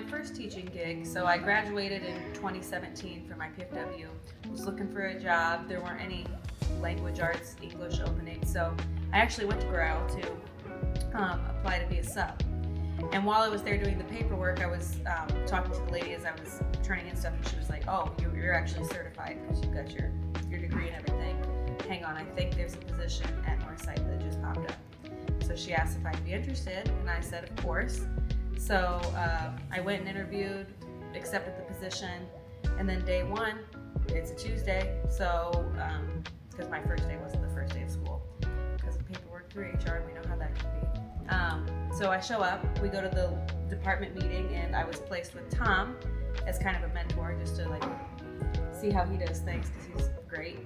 my first teaching gig. So I graduated in 2017 from my PFW. Was looking for a job. There weren't any language arts, English openings. So I actually went to Growl to apply to be a sub. And while I was there doing the paperwork, I was talking to the lady as I was turning in stuff, and she was like, "Oh, you're actually certified because you've got your degree and everything. Hang on, I think there's a position at Northside that just popped up." So she asked if I'd be interested, and I said, of course. So I went and interviewed, accepted the position, and then day one, it's a Tuesday, so because my first day wasn't the first day of school because of paperwork through HR, we know how that can be. So I show up, we go to the department meeting, and I was placed with Tom as kind of a mentor, just to like see how he does things, because he's great.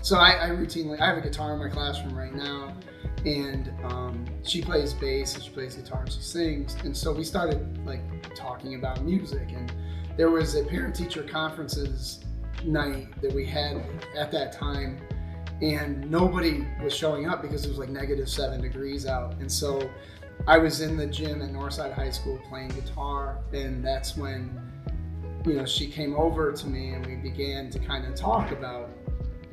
So I routinely, I have a guitar in my classroom right now, and she plays bass and she plays guitar and she sings, and so we started like talking about music, and there was a parent-teacher conferences night that we had at that time, and nobody was showing up because it was like -7 degrees out. And so I was in the gym at Northside High School playing guitar, and that's when, you know, she came over to me and we began to kind of talk about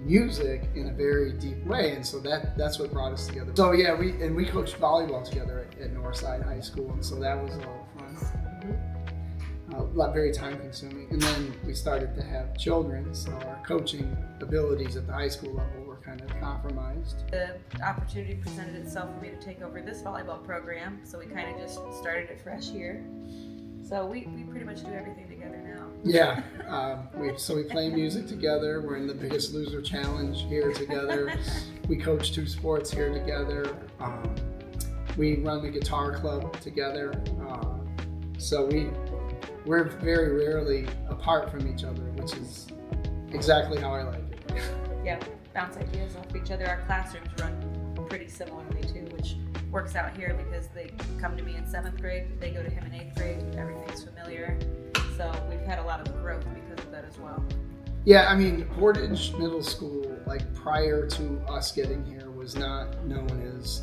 music in a very deep way, and so that's what brought us together. So yeah, we coached volleyball together at Northside High School, and so that was a lot of fun. Very time consuming. And then we started to have children, so our coaching abilities at the high school level were kind of compromised. The opportunity presented itself for me to take over this volleyball program, so we kind of just started it fresh here. So we pretty much do everything together now. Yeah, we play music together. We're in the Biggest Loser Challenge here together. We coach 2 sports here together. We run the guitar club together. So we're very rarely apart from each other, which is exactly how I like it. Yeah, bounce ideas off each other. Our classrooms run pretty similarly too, which works out here because they come to me in 7th grade, they go to him in 8th grade, everything's familiar. So we've had a lot of growth because of that as well. Yeah, I mean, Portage Middle School, like prior to us getting here, was not known as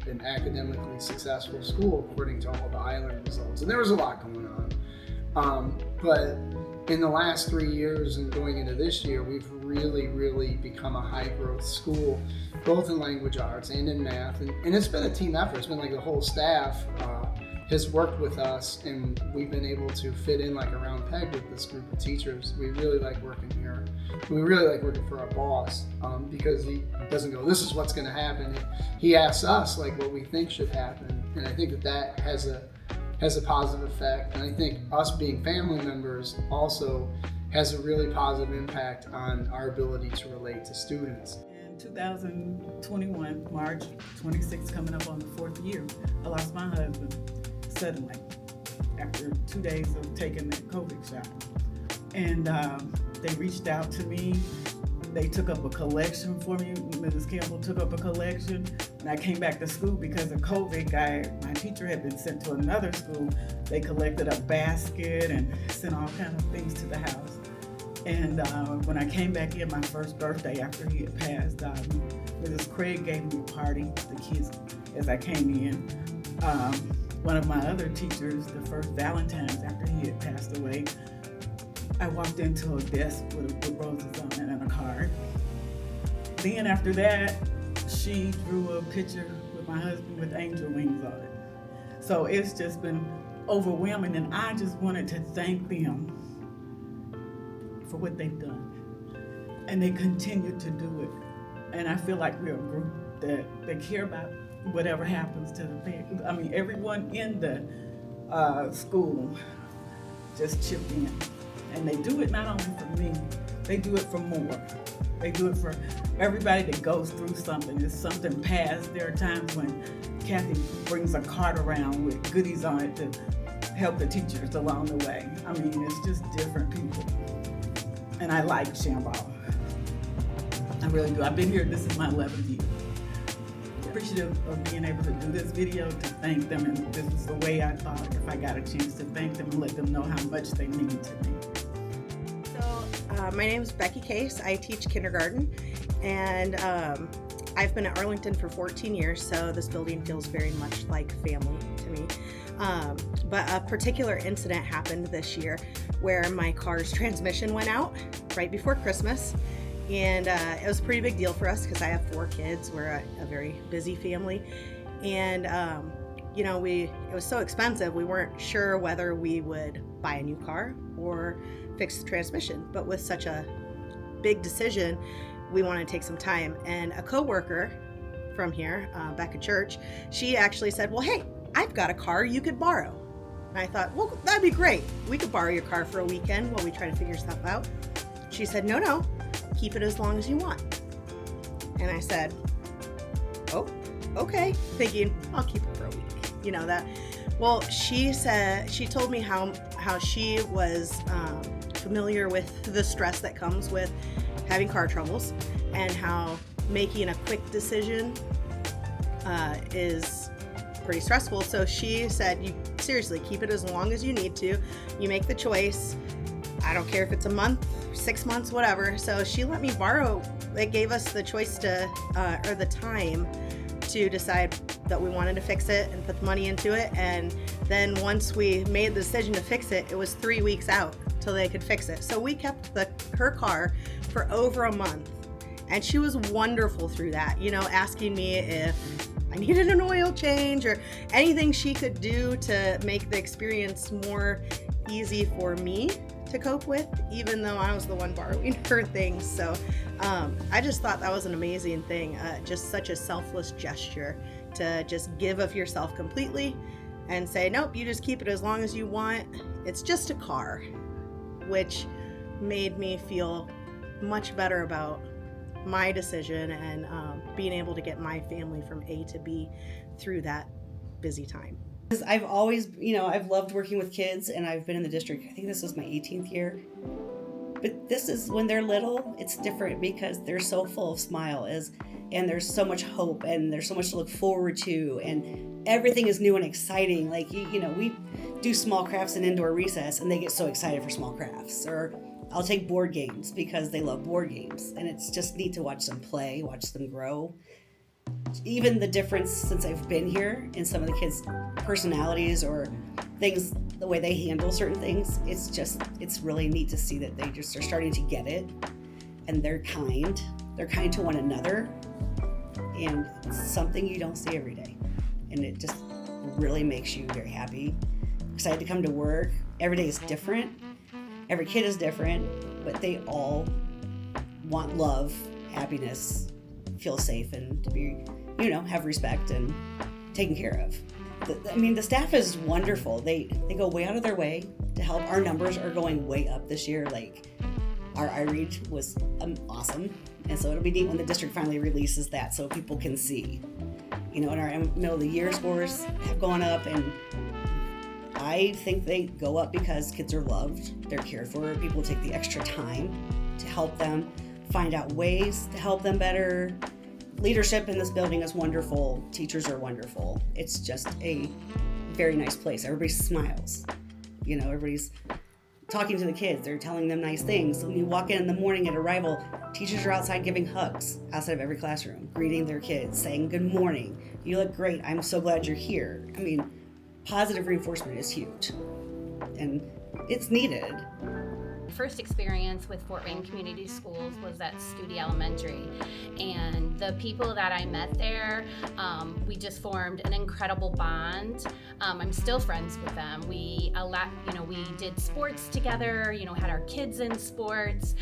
an academically successful school according to all the island results. And there was a lot going on. But in the last 3 years and going into this year, we've really become a high growth school, both in language arts and in math. And it's been a team effort. It's been like the whole staff has worked with us, and we've been able to fit in like a round peg with this group of teachers. We really like working here. We really like working for our boss because he doesn't go, "This is what's going to happen." He asks us like what we think should happen, and I think that has a positive effect. And I think us being family members also has a really positive impact on our ability to relate to students. In 2021, March 26th, coming up on the 4th year, I lost my husband suddenly after 2 days of taking that COVID shot. And they reached out to me. They took up a collection for me. Mrs. Campbell took up a collection. When I came back to school because of COVID, my teacher had been sent to another school. They collected a basket and sent all kinds of things to the house. And when I came back in my first birthday after he had passed, Mrs. Craig gave me a party, the kids, as I came in. One of my other teachers, the first Valentine's after he had passed away, I walked into a desk with roses on it and a card. Then after that, she drew a picture with my husband with angel wings on it. So it's just been overwhelming, and I just wanted to thank them for what they've done. And they continue to do it. And I feel like we're a group that care about whatever happens to the family. I mean, everyone in the school just chipped in. And they do it not only for me, they do it for more. They do it for everybody that goes through something. It's something past. There are times when Kathy brings a cart around with goodies on it to help the teachers along the way. I mean, it's just different people. And I like Shamball. I really do. I've been here, this is my 11th year. Appreciative of being able to do this video to thank them, and this is the way I thought if I got a chance to thank them and let them know how much they mean to me. So my name is Becky Case. I teach kindergarten, and I've been at Arlington for 14 years, so this building feels very much like family to me. But a particular incident happened this year where my car's transmission went out right before Christmas. And it was a pretty big deal for us because I have 4 kids. We're a very busy family. And, it was so expensive, we weren't sure whether we would buy a new car or fix the transmission. But with such a big decision, we wanted to take some time. And a coworker from here, Becca Church, she actually said, well, hey, I've got a car you could borrow. And I thought, well, that'd be great. We could borrow your car for a weekend while we try to figure stuff out. She said, no, keep it as long as you want. And I said, oh, okay, thinking I'll keep it for a week. Well, she told me how she was familiar with the stress that comes with having car troubles and how making a quick decision is pretty stressful. So she said, you seriously keep it as long as you need to. You make the choice. I don't care if it's a month, 6 months, whatever. So she let me borrow. It gave us the choice or the time to decide that we wanted to fix it and put the money into it. And then once we made the decision to fix it, it was 3 weeks out till they could fix it. So we kept her car for over a month. And she was wonderful through that, asking me if I needed an oil change or anything she could do to make the experience more easy for me to cope with, even though I was the one borrowing her things. So I just thought that was an amazing thing, just such a selfless gesture to just give of yourself completely and say, nope, you just keep it as long as you want. It's just a car, which made me feel much better about my decision and being able to get my family from A to B through that busy time. I've always, I've loved working with kids, and I've been in the district, I think this was my 18th year. But this is, when they're little, it's different because they're so full of smiles, and there's so much hope, and there's so much to look forward to, and everything is new and exciting. Like, we do small crafts in indoor recess, and they get so excited for small crafts. Or I'll take board games because they love board games, and it's just neat to watch them play, watch them grow. Even the difference since I've been here in some of the kids' personalities or things, the way they handle certain things, it's really neat to see that they just are starting to get it, and they're kind to one another, and it's something you don't see every day, and it just really makes you very happy, excited to come to work. Every day is different, every kid is different, but they all want love, happiness, feel safe, and to be, have respect and taken care of. The staff is wonderful. They go way out of their way to help. Our numbers are going way up this year. Like, our iReach was awesome, and so it'll be neat when the district finally releases that so people can see. And our middle of the year scores have gone up, and I think they go up because kids are loved, they're cared for, people take the extra time to help them find out ways to help them better. Leadership in this building is wonderful. Teachers are wonderful. It's just a very nice place. Everybody smiles. Everybody's talking to the kids. They're telling them nice things. When you walk in the morning at arrival, teachers are outside giving hugs outside of every classroom, greeting their kids, saying good morning. You look great. I'm so glad you're here. Positive reinforcement is huge, and it's needed. First experience with Fort Wayne Community Schools was at Studi Elementary, and the people that I met there, we just formed an incredible bond. I'm still friends with them. We did sports together, had our kids in sports.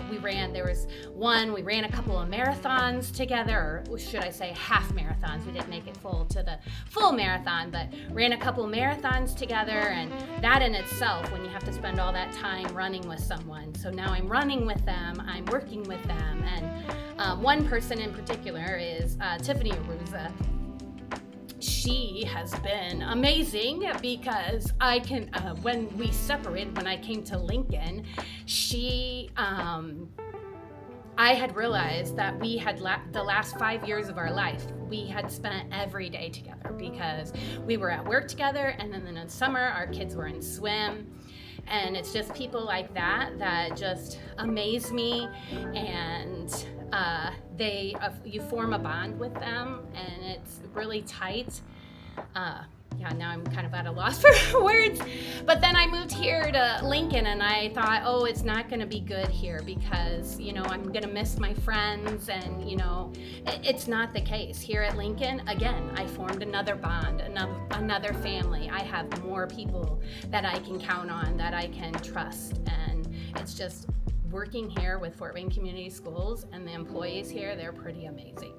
We ran a couple of marathons together, or should I say half marathons. We didn't make it to the full marathon, but ran a couple of marathons together, and that in itself, when you have to spend all that time running with someone. So now I'm running with them, I'm working with them, and one person in particular is Tiffany Aruza. She has been amazing because when we separated, when I came to Lincoln, I had realized that we had the last 5 years of our life, we had spent every day together because we were at work together, and then in the summer, our kids were in swim. And it's just people like that just amaze me, and You form a bond with them, and it's really tight. Yeah, now I'm kind of at a loss for words. But then I moved here to Lincoln, and I thought, oh, it's not going to be good here because, I'm going to miss my friends, and, it's not the case. Here at Lincoln, again, I formed another bond, another family. I have more people that I can count on, that I can trust, and it's just working here with Fort Wayne Community Schools, and the employees here, they're pretty amazing.